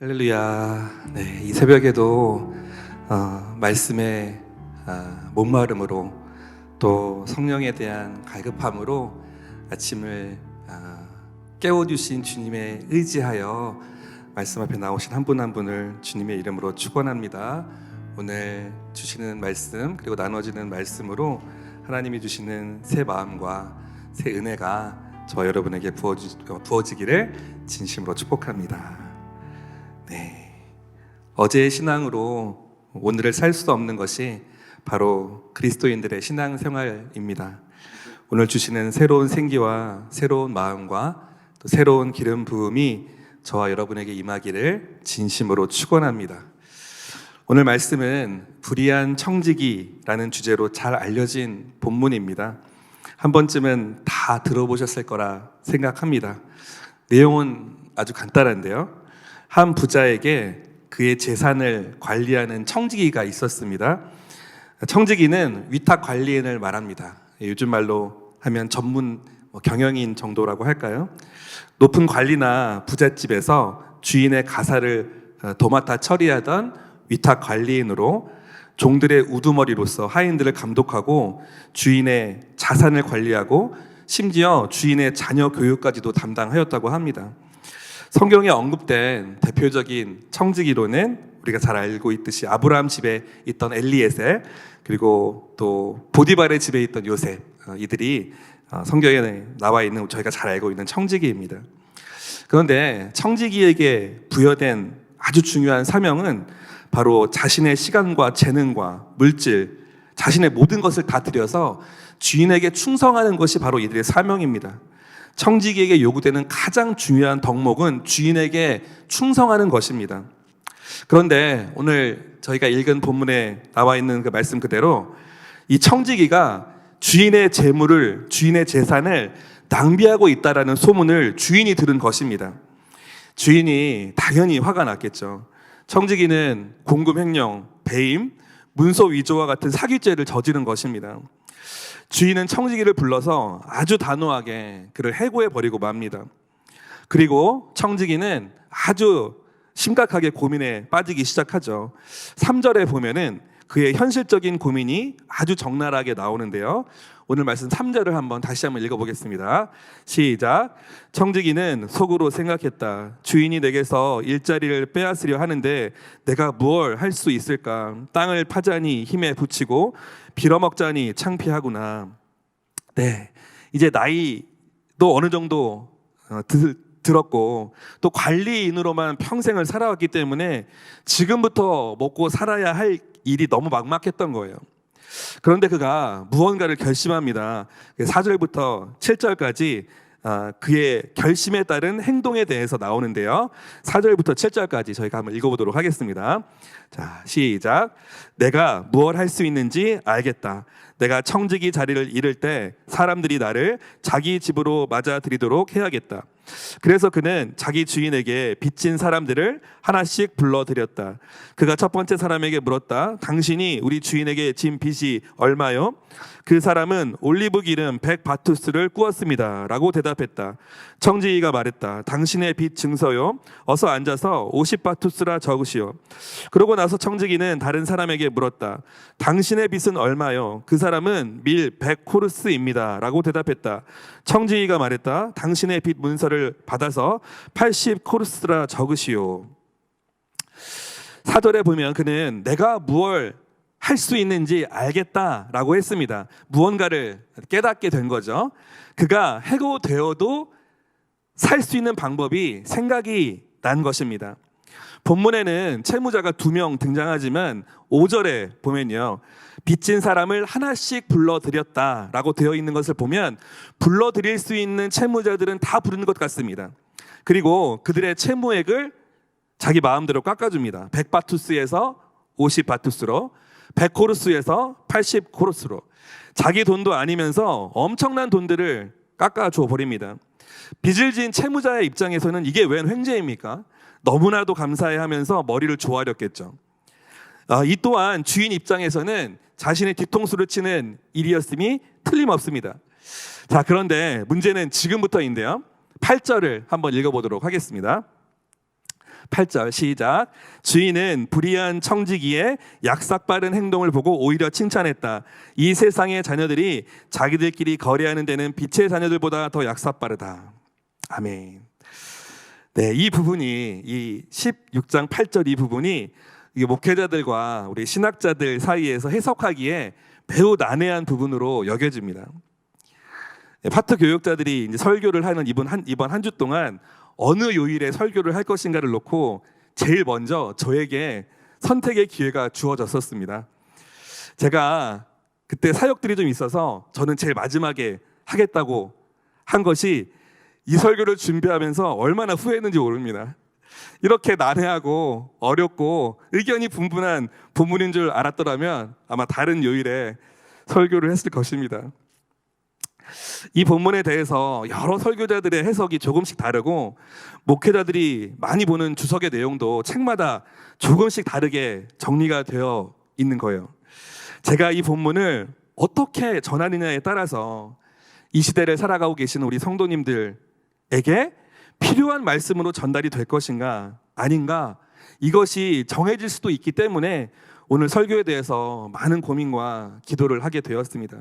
할렐루야. 네, 이 새벽에도 말씀의 목마름으로 또 성령에 대한 갈급함으로 아침을 깨워주신 주님에 의지하여 말씀 앞에 나오신 한 분 한 분을 주님의 이름으로 축원합니다. 오늘 주시는 말씀 그리고 나눠지는 말씀으로 하나님이 주시는 새 마음과 새 은혜가 저 여러분에게 부어지기를 진심으로 축복합니다. 네, 어제의 신앙으로 오늘을 살 수 없는 것이 바로 그리스도인들의 신앙생활입니다. 오늘 주시는 새로운 생기와 새로운 마음과 또 새로운 기름 부음이 저와 여러분에게 임하기를 진심으로 축원합니다. 오늘 말씀은 불의한 청지기라는 주제로 잘 알려진 본문입니다. 한 번쯤은 다 들어보셨을 거라 생각합니다. 내용은 아주 간단한데요, 한 부자에게 그의 재산을 관리하는 청지기가 있었습니다. 청지기는 위탁 관리인을 말합니다. 요즘 말로 하면 전문 경영인 정도라고 할까요? 높은 관리나 부잣집에서 주인의 가사를 도맡아 처리하던 위탁 관리인으로 종들의 우두머리로서 하인들을 감독하고 주인의 자산을 관리하고 심지어 주인의 자녀 교육까지도 담당하였다고 합니다. 성경에 언급된 대표적인 청지기로는 우리가 잘 알고 있듯이 아브라함 집에 있던 엘리에셀, 그리고 또 보디발의 집에 있던 요셉, 이들이 성경에 나와 있는 저희가 잘 알고 있는 청지기입니다. 그런데 청지기에게 부여된 아주 중요한 사명은 바로 자신의 시간과 재능과 물질, 자신의 모든 것을 다 들여서 주인에게 충성하는 것이 바로 이들의 사명입니다. 청지기에게 요구되는 가장 중요한 덕목은 주인에게 충성하는 것입니다. 그런데 오늘 저희가 읽은 본문에 나와 있는 그 말씀 그대로 이 청지기가 주인의 재물을, 주인의 재산을 낭비하고 있다라는 소문을 주인이 들은 것입니다. 주인이 당연히 화가 났겠죠. 청지기는 공금횡령, 배임, 문서 위조와 같은 사기죄를 저지른 것입니다. 주인은 청지기를 불러서 아주 단호하게 그를 해고해버리고 맙니다. 그리고 청지기는 아주 심각하게 고민에 빠지기 시작하죠. 3절에 보면은 그의 현실적인 고민이 아주 적나라하게 나오는데요, 오늘 말씀 3절을 다시 한번 읽어보겠습니다. 시작. 청지기는 속으로 생각했다. 주인이 내게서 일자리를 빼앗으려 하는데 내가 무얼 할 수 있을까? 땅을 파자니 힘에 부치고 빌어먹자니 창피하구나. 네, 이제 나이도 어느 정도 들었고 또 관리인으로만 평생을 살아왔기 때문에 지금부터 먹고 살아야 할 일이 너무 막막했던 거예요. 그런데 그가 무언가를 결심합니다. 4절부터 7절까지 그의 결심에 따른 행동에 대해서 나오는데요, 4절부터 7절까지 저희가 한번 읽어보도록 하겠습니다. 자, 시작. 내가 무엇 할 수 있는지 알겠다. 내가 청지기 자리를 잃을 때 사람들이 나를 자기 집으로 맞아들이도록 해야겠다. 그래서 그는 자기 주인에게 빚진 사람들을 하나씩 불러들였다. 그가 첫 번째 사람에게 물었다. 당신이 우리 주인에게 진 빚이 얼마요? 그 사람은 올리브 기름 100바투스를 꾸었습니다 라고 대답했다. 청지기가 말했다. 당신의 빚 증서요? 어서 앉아서 50바투스라 적으시오. 그러고 나서 청지기는 다른 사람에게 물었다. 당신의 빚은 얼마요? 그 사람은 밀 100코르스입니다 라고 대답했다. 청지기가 말했다. 당신의 빚 문서를 받아서 80코르스라 적으시오. 4절에 보면 그는 내가 무얼 할 수 있는지 알겠다라고 했습니다. 무언가를 깨닫게 된 거죠. 그가 해고되어도 살 수 있는 방법이 생각이 난 것입니다. 본문에는 채무자가 2명 등장하지만 5절에 보면요, 빚진 사람을 하나씩 불러들였다라고 되어 있는 것을 보면 불러들일 수 있는 채무자들은 다 부르는 것 같습니다. 그리고 그들의 채무액을 자기 마음대로 깎아줍니다. 100바투스에서 50바투스로, 100코르스에서 80코르스로. 자기 돈도 아니면서 엄청난 돈들을 깎아줘 버립니다. 빚을 진 채무자의 입장에서는 이게 웬 횡재입니까? 너무나도 감사해하면서 머리를 조아렸겠죠. 이 또한 주인 입장에서는 자신의 뒤통수를 치는 일이었음이 틀림없습니다. 자, 그런데 문제는 지금부터인데요, 8절을 한번 읽어보도록 하겠습니다. 8절 시작. 주인은 불의한 청지기의 약삭빠른 행동을 보고 오히려 칭찬했다. 이 세상의 자녀들이 자기들끼리 거래하는 데는 빛의 자녀들보다 더 약삭빠르다. 아멘. 네, 이 부분이 이 16장 8절 이 부분이 이게 목회자들과 우리 신학자들 사이에서 해석하기에 매우 난해한 부분으로 여겨집니다. 파트 교역자들이 이제 설교를 하는 이번 한 주 동안 어느 요일에 설교를 할 것인가를 놓고 제일 먼저 저에게 선택의 기회가 주어졌었습니다. 제가 그때 사역들이 좀 있어서 저는 제일 마지막에 하겠다고 한 것이 이 설교를 준비하면서 얼마나 후회했는지 모릅니다. 이렇게 난해하고 어렵고 의견이 분분한 본문인 줄 알았더라면 아마 다른 요일에 설교를 했을 것입니다. 이 본문에 대해서 여러 설교자들의 해석이 조금씩 다르고 목회자들이 많이 보는 주석의 내용도 책마다 조금씩 다르게 정리가 되어 있는 거예요. 제가 이 본문을 어떻게 전하느냐에 따라서 이 시대를 살아가고 계시는 우리 성도님들에게 필요한 말씀으로 전달이 될 것인가 아닌가, 이것이 정해질 수도 있기 때문에 오늘 설교에 대해서 많은 고민과 기도를 하게 되었습니다.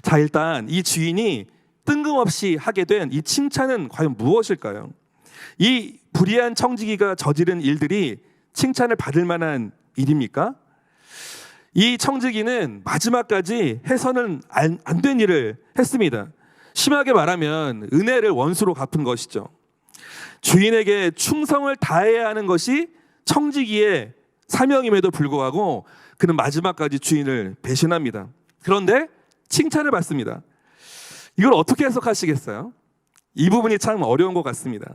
자, 일단 이 주인이 뜬금없이 하게 된 이 칭찬은 과연 무엇일까요? 이 불의한 청지기가 저지른 일들이 칭찬을 받을 만한 일입니까? 이 청지기는 마지막까지 해서는 안 된 일을 했습니다. 심하게 말하면 은혜를 원수로 갚은 것이죠. 주인에게 충성을 다해야 하는 것이 청지기의 사명임에도 불구하고 그는 마지막까지 주인을 배신합니다. 그런데 칭찬을 받습니다. 이걸 어떻게 해석하시겠어요? 이 부분이 참 어려운 것 같습니다.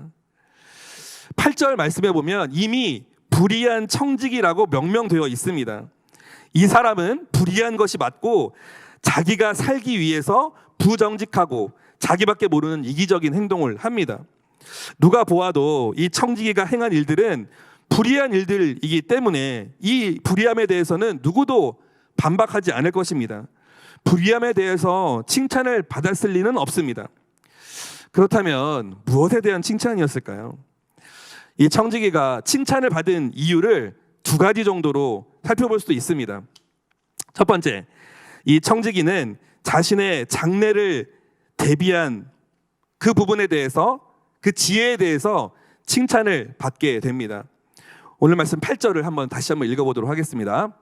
8절 말씀해 보면 이미 불의한 청지기라고 명명되어 있습니다. 이 사람은 불의한 것이 맞고 자기가 살기 위해서 부정직하고 자기밖에 모르는 이기적인 행동을 합니다. 누가 보아도 이 청지기가 행한 일들은 불의한 일들이기 때문에 이 불의함에 대해서는 누구도 반박하지 않을 것입니다. 불의함에 대해서 칭찬을 받았을 리는 없습니다. 그렇다면 무엇에 대한 칭찬이었을까요? 이 청지기가 칭찬을 받은 이유를 두 가지 정도로 살펴볼 수도 있습니다. 첫 번째, 이 청지기는 자신의 장래를 대비한 그 부분에 대해서, 그 지혜에 대해서 칭찬을 받게 됩니다. 오늘 말씀 8절을 다시 한번 읽어보도록 하겠습니다.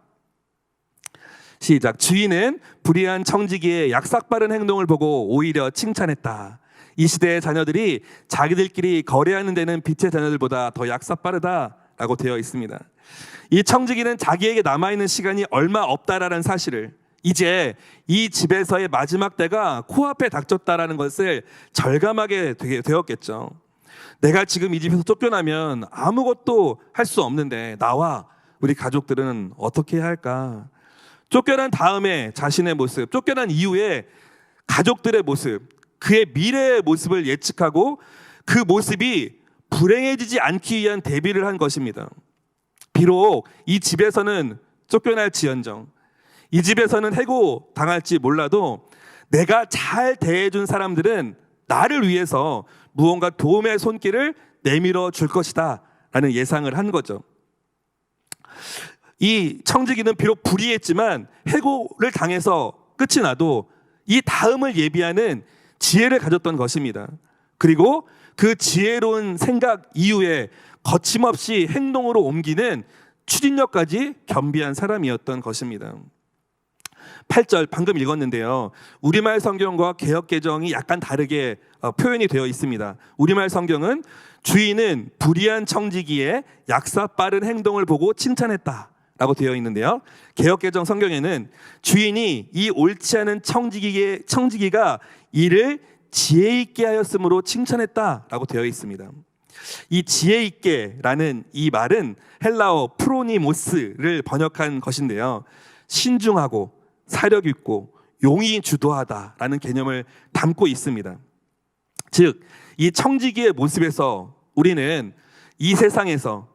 시작. 주인은 불의한 청지기의 약삭빠른 행동을 보고 오히려 칭찬했다. 이 시대의 자녀들이 자기들끼리 거래하는 데는 빛의 자녀들보다 더 약삭빠르다라고 되어 있습니다. 이 청지기는 자기에게 남아있는 시간이 얼마 없다라는 사실을, 이제 이 집에서의 마지막 때가 코앞에 닥쳤다라는 것을 절감하게 되었겠죠. 내가 지금 이 집에서 쫓겨나면 아무것도 할 수 없는데 나와 우리 가족들은 어떻게 해야 할까? 쫓겨난 다음에 자신의 모습, 쫓겨난 이후에 가족들의 모습, 그의 미래의 모습을 예측하고 그 모습이 불행해지지 않기 위한 대비를 한 것입니다. 비록 이 집에서는 쫓겨날지언정, 이 집에서는 해고 당할지 몰라도 내가 잘 대해준 사람들은 나를 위해서 무언가 도움의 손길을 내밀어 줄 것이다 라는 예상을 한 거죠. 이 청지기는 비록 불의했지만 해고를 당해서 끝이 나도 이 다음을 예비하는 지혜를 가졌던 것입니다. 그리고 그 지혜로운 생각 이후에 거침없이 행동으로 옮기는 추진력까지 겸비한 사람이었던 것입니다. 8절 방금 읽었는데요. 우리말 성경과 개역개정이 약간 다르게 표현이 되어 있습니다. 우리말 성경은 주인은 불의한 청지기의 약삭빠른 행동을 보고 칭찬했다 라고 되어 있는데요. 개역개정 성경에는 주인이 이 옳지 않은 청지기가 이를 지혜 있게 하였으므로 칭찬했다라고 되어 있습니다. 이 지혜 있게라는 이 말은 헬라어 프로니모스를 번역한 것인데요. 신중하고 사력 있고 용이 주도하다라는 개념을 담고 있습니다. 즉, 이 청지기의 모습에서 우리는 이 세상에서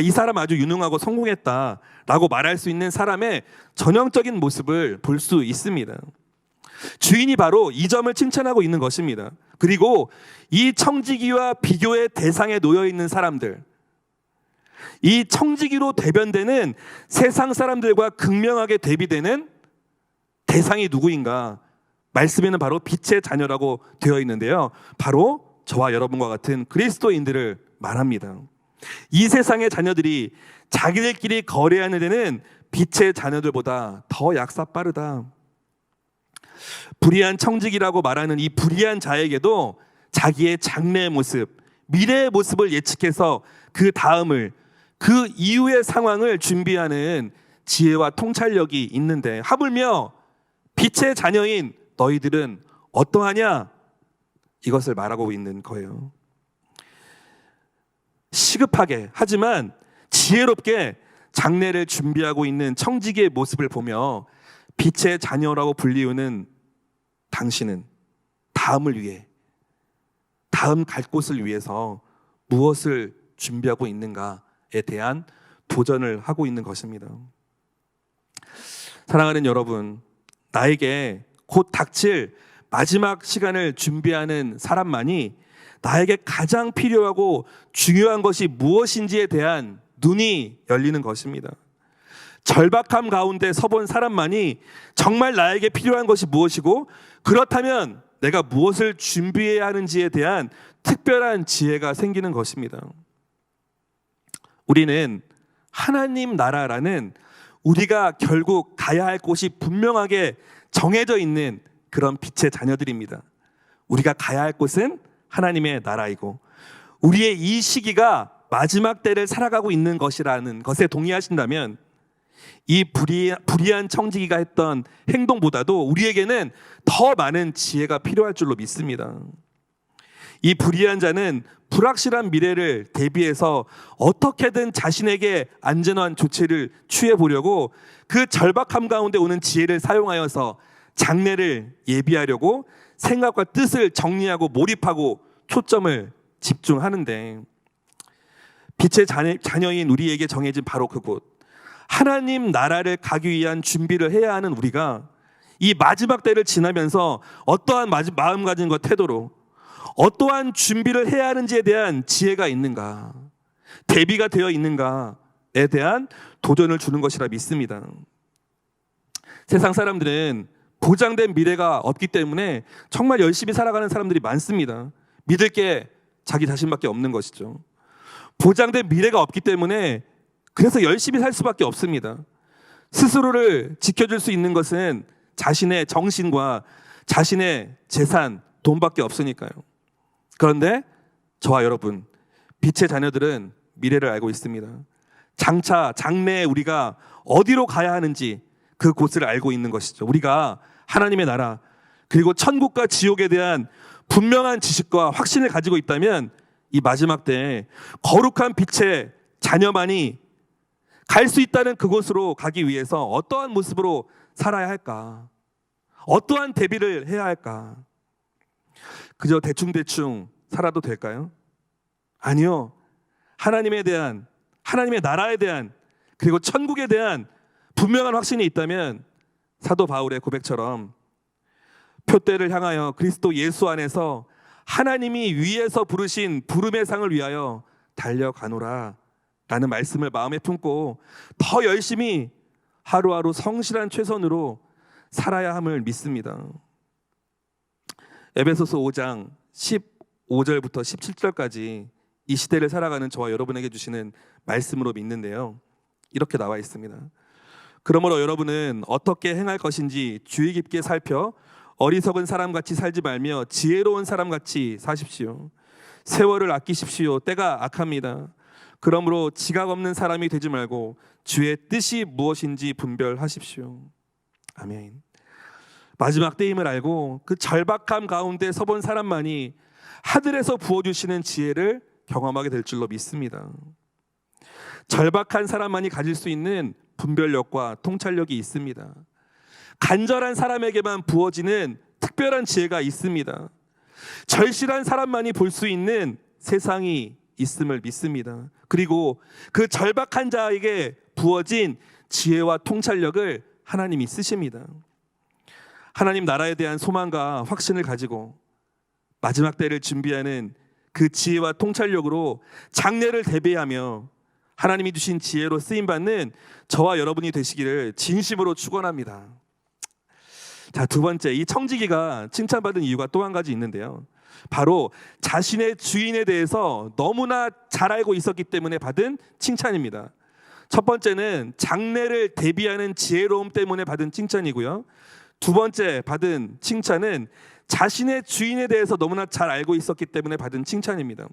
이 사람 아주 유능하고 성공했다라고 말할 수 있는 사람의 전형적인 모습을 볼 수 있습니다. 주인이 바로 이 점을 칭찬하고 있는 것입니다. 그리고 이 청지기와 비교의 대상에 놓여 있는 사람들, 이 청지기로 대변되는 세상 사람들과 극명하게 대비되는 대상이 누구인가? 말씀에는 바로 빛의 자녀라고 되어 있는데요. 바로 저와 여러분과 같은 그리스도인들을 말합니다. 이 세상의 자녀들이 자기들끼리 거래하는 데는 빛의 자녀들보다 더 약사 빠르다. 불의한 청지기라고 말하는 이 불의한 자에게도 자기의 장래의 모습, 미래의 모습을 예측해서 그 다음을, 그 이후의 상황을 준비하는 지혜와 통찰력이 있는데, 하물며 빛의 자녀인 너희들은 어떠하냐? 이것을 말하고 있는 거예요. 시급하게 하지만 지혜롭게 장래를 준비하고 있는 청지기의 모습을 보며 빛의 자녀라고 불리우는 당신은 다음을 위해, 다음 갈 곳을 위해서 무엇을 준비하고 있는가에 대한 도전을 하고 있는 것입니다. 사랑하는 여러분, 나에게 곧 닥칠 마지막 시간을 준비하는 사람만이 나에게 가장 필요하고 중요한 것이 무엇인지에 대한 눈이 열리는 것입니다. 절박함 가운데 서본 사람만이 정말 나에게 필요한 것이 무엇이고, 그렇다면 내가 무엇을 준비해야 하는지에 대한 특별한 지혜가 생기는 것입니다. 우리는 하나님 나라라는 우리가 결국 가야 할 곳이 분명하게 정해져 있는 그런 빛의 자녀들입니다. 우리가 가야 할 곳은 하나님의 나라이고, 우리의 이 시기가 마지막 때를 살아가고 있는 것이라는 것에 동의하신다면, 이 불의한 청지기가 했던 행동보다도 우리에게는 더 많은 지혜가 필요할 줄로 믿습니다. 이 불의한 자는 불확실한 미래를 대비해서 어떻게든 자신에게 안전한 조치를 취해 보려고 그 절박함 가운데 오는 지혜를 사용하여서 장래를 예비하려고 생각과 뜻을 정리하고 몰입하고 초점을 집중하는데, 빛의 자녀인 우리에게 정해진 바로 그곳, 하나님 나라를 가기 위한 준비를 해야 하는 우리가 이 마지막 때를 지나면서 어떠한 마음가짐과 태도로 어떠한 준비를 해야 하는지에 대한 지혜가 있는가, 대비가 되어 있는가에 대한 도전을 주는 것이라 믿습니다. 세상 사람들은 보장된 미래가 없기 때문에 정말 열심히 살아가는 사람들이 많습니다. 믿을 게 자기 자신밖에 없는 것이죠. 보장된 미래가 없기 때문에 그래서 열심히 살 수밖에 없습니다. 스스로를 지켜줄 수 있는 것은 자신의 정신과 자신의 재산, 돈밖에 없으니까요. 그런데 저와 여러분, 빛의 자녀들은 미래를 알고 있습니다. 장차 장래에 우리가 어디로 가야 하는지 그 곳을 알고 있는 것이죠. 우리가 하나님의 나라, 그리고 천국과 지옥에 대한 분명한 지식과 확신을 가지고 있다면 이 마지막 때에 거룩한 빛의 자녀만이 갈 수 있다는 그곳으로 가기 위해서 어떠한 모습으로 살아야 할까? 어떠한 대비를 해야 할까? 그저 대충대충 살아도 될까요? 아니요. 하나님에 대한, 하나님의 나라에 대한, 그리고 천국에 대한 분명한 확신이 있다면 사도 바울의 고백처럼 표대를 향하여 그리스도 예수 안에서 하나님이 위에서 부르신 부름의 상을 위하여 달려가노라 라는 말씀을 마음에 품고 더 열심히 하루하루 성실한 최선으로 살아야 함을 믿습니다. 에베소서 5장 15절부터 17절까지 이 시대를 살아가는 저와 여러분에게 주시는 말씀으로 믿는데요, 이렇게 나와 있습니다. 그러므로 여러분은 어떻게 행할 것인지 주의 깊게 살펴 어리석은 사람같이 살지 말며 지혜로운 사람같이 사십시오. 세월을 아끼십시오. 때가 악합니다. 그러므로 지각 없는 사람이 되지 말고 주의 뜻이 무엇인지 분별하십시오. 아멘. 마지막 때임을 알고 그 절박함 가운데 서본 사람만이 하늘에서 부어주시는 지혜를 경험하게 될 줄로 믿습니다. 절박한 사람만이 가질 수 있는 분별력과 통찰력이 있습니다. 간절한 사람에게만 부어지는 특별한 지혜가 있습니다. 절실한 사람만이 볼 수 있는 세상이 있음을 믿습니다. 그리고 그 절박한 자에게 부어진 지혜와 통찰력을 하나님이 쓰십니다. 하나님 나라에 대한 소망과 확신을 가지고 마지막 때를 준비하는 그 지혜와 통찰력으로 장래를 대비하며 하나님이 주신 지혜로 쓰임받는 저와 여러분이 되시기를 진심으로 축원합니다. 자, 두 번째, 이 청지기가 칭찬받은 이유가 또 한 가지 있는데요. 바로 자신의 주인에 대해서 너무나 잘 알고 있었기 때문에 받은 칭찬입니다. 첫 번째는 장래를 대비하는 지혜로움 때문에 받은 칭찬이고요. 두 번째 받은 칭찬은 자신의 주인에 대해서 너무나 잘 알고 있었기 때문에 받은 칭찬입니다.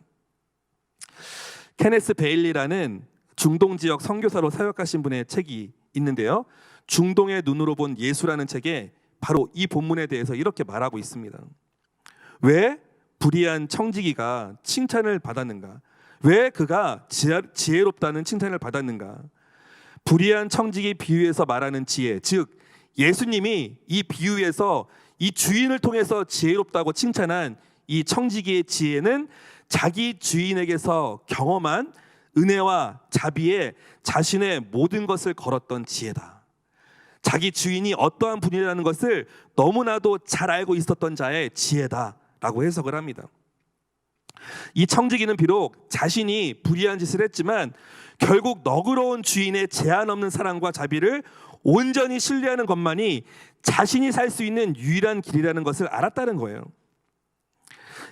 케네스 베일리라는 중동 지역 선교사로 사역하신 분의 책이 있는데요. 중동의 눈으로 본 예수라는 책에 바로 이 본문에 대해서 이렇게 말하고 있습니다. 왜 불의한 청지기가 칭찬을 받았는가? 왜 그가 지혜롭다는 칭찬을 받았는가? 불의한 청지기 비유에서 말하는 지혜, 즉 예수님이 이 비유에서 이 주인을 통해서 지혜롭다고 칭찬한 이 청지기의 지혜는 자기 주인에게서 경험한 은혜와 자비에 자신의 모든 것을 걸었던 지혜다. 자기 주인이 어떠한 분이라는 것을 너무나도 잘 알고 있었던 자의 지혜다라고 해석을 합니다. 이 청지기는 비록 자신이 불의한 짓을 했지만 결국 너그러운 주인의 제한 없는 사랑과 자비를 온전히 신뢰하는 것만이 자신이 살 수 있는 유일한 길이라는 것을 알았다는 거예요.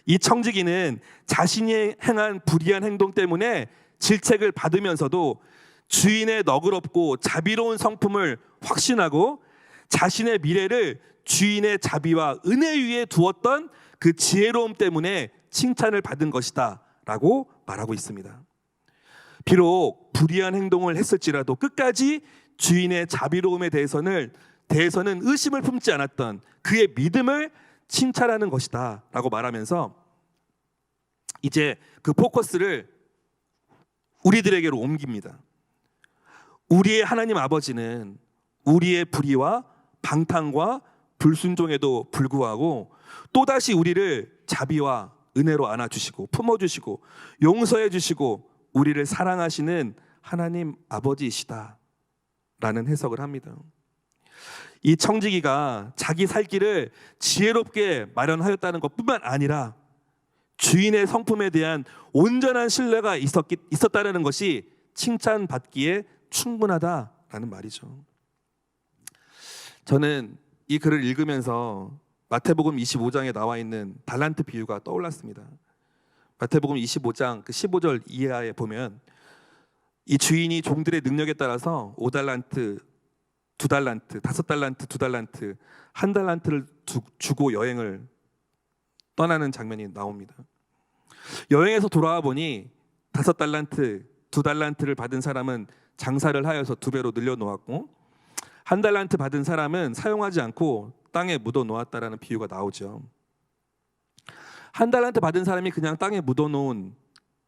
이 청지기는 자신이 행한 불의한 행동 때문에 질책을 받으면서도 주인의 너그럽고 자비로운 성품을 확신하고 자신의 미래를 주인의 자비와 은혜 위에 두었던 그 지혜로움 때문에 칭찬을 받은 것이다 라고 말하고 있습니다. 비록 불의한 행동을 했을지라도 끝까지 주인의 자비로움에 대해서는 의심을 품지 않았던 그의 믿음을 칭찬하는 것이다 라고 말하면서 이제 그 포커스를 우리들에게로 옮깁니다. 우리의 하나님 아버지는 우리의 불의와 방탕과 불순종에도 불구하고 또다시 우리를 자비와 은혜로 안아주시고 품어주시고 용서해주시고 우리를 사랑하시는 하나님 아버지이시다 라는 해석을 합니다. 이 청지기가 자기 살 길을 지혜롭게 마련하였다는 것뿐만 아니라 주인의 성품에 대한 온전한 신뢰가 있었다는 것이 칭찬받기에 충분하다라는 말이죠. 저는 이 글을 읽으면서 마태복음 25장에 나와 있는 달란트 비유가 떠올랐습니다. 마태복음 25장 그 15절 이하에 보면 이 주인이 종들의 능력에 따라서 5달란트, 2달란트, 5달란트, 2달란트, 1달란트를 주고 여행을 떠나는 장면이 나옵니다. 여행에서 돌아와 보니 5달란트, 2달란트를 받은 사람은 장사를 하여서 2배로 늘려놓았고 1달란트 받은 사람은 사용하지 않고 땅에 묻어놓았다라는 비유가 나오죠. 1달란트 받은 사람이 그냥 땅에 묻어놓은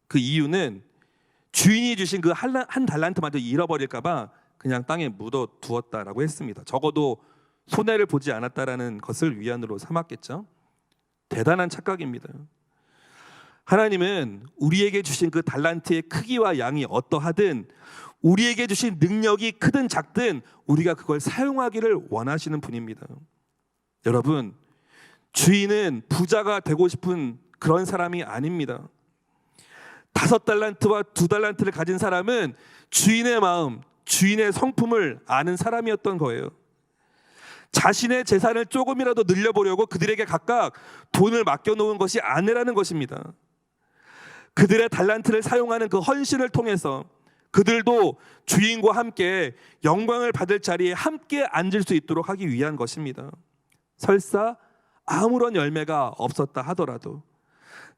그 이유는 주인이 주신 그 1달란트마저 잃어버릴까 봐 그냥 땅에 묻어두었다라고 했습니다. 적어도 손해를 보지 않았다라는 것을 위안으로 삼았겠죠. 대단한 착각입니다. 하나님은 우리에게 주신 그 달란트의 크기와 양이 어떠하든 우리에게 주신 능력이 크든 작든 우리가 그걸 사용하기를 원하시는 분입니다. 여러분, 주인은 부자가 되고 싶은 그런 사람이 아닙니다. 5달란트와 2달란트를 가진 사람은 주인의 마음, 주인의 성품을 아는 사람이었던 거예요. 자신의 재산을 조금이라도 늘려보려고 그들에게 각각 돈을 맡겨놓은 것이 아니라는 것입니다. 그들의 달란트를 사용하는 그 헌신을 통해서 그들도 주인과 함께 영광을 받을 자리에 함께 앉을 수 있도록 하기 위한 것입니다. 설사 아무런 열매가 없었다 하더라도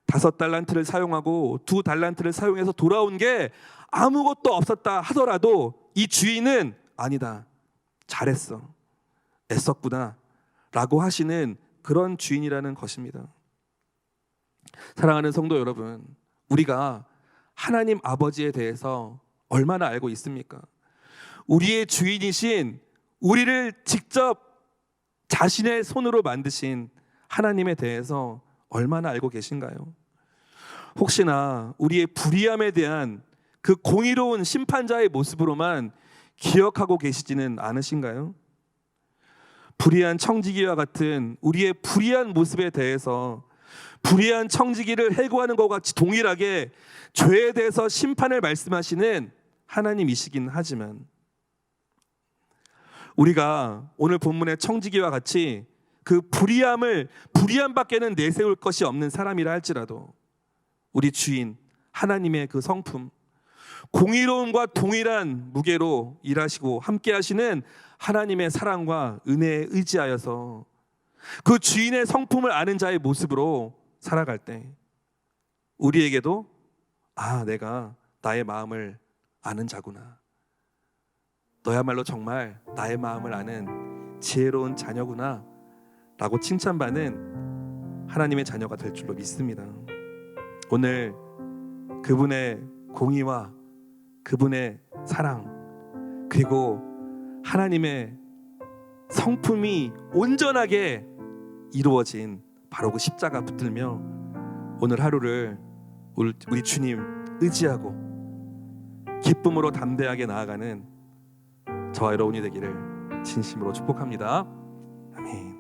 5달란트를 사용하고 2달란트를 사용해서 돌아온 게 아무것도 없었다 하더라도 이 주인은 아니다, 잘했어, 애썼구나 라고 하시는 그런 주인이라는 것입니다. 사랑하는 성도 여러분, 우리가 하나님 아버지에 대해서 얼마나 알고 있습니까? 우리의 주인이신, 우리를 직접 자신의 손으로 만드신 하나님에 대해서 얼마나 알고 계신가요? 혹시나 우리의 불의함에 대한 그 공의로운 심판자의 모습으로만 기억하고 계시지는 않으신가요? 불의한 청지기와 같은 우리의 불의한 모습에 대해서 불의한 청지기를 해고하는 것과 같이 동일하게 죄에 대해서 심판을 말씀하시는 하나님이시긴 하지만 우리가 오늘 본문의 청지기와 같이 그 불의함밖에는 내세울 것이 없는 사람이라 할지라도 우리 주인 하나님의 그 성품, 공의로움과 동일한 무게로 일하시고 함께 하시는 하나님의 사랑과 은혜에 의지하여서 그 주인의 성품을 아는 자의 모습으로 살아갈 때 우리에게도 내가 나의 마음을 아는 자구나, 너야말로 정말 나의 마음을 아는 지혜로운 자녀구나 라고 칭찬받는 하나님의 자녀가 될 줄로 믿습니다. 오늘 그분의 공의와 그분의 사랑 그리고 하나님의 성품이 온전하게 이루어진 바로 그 십자가 붙들며 오늘 하루를 우리 주님 의지하고 기쁨으로 담대하게 나아가는 저와 여러분이 되기를 진심으로 축복합니다. 아멘.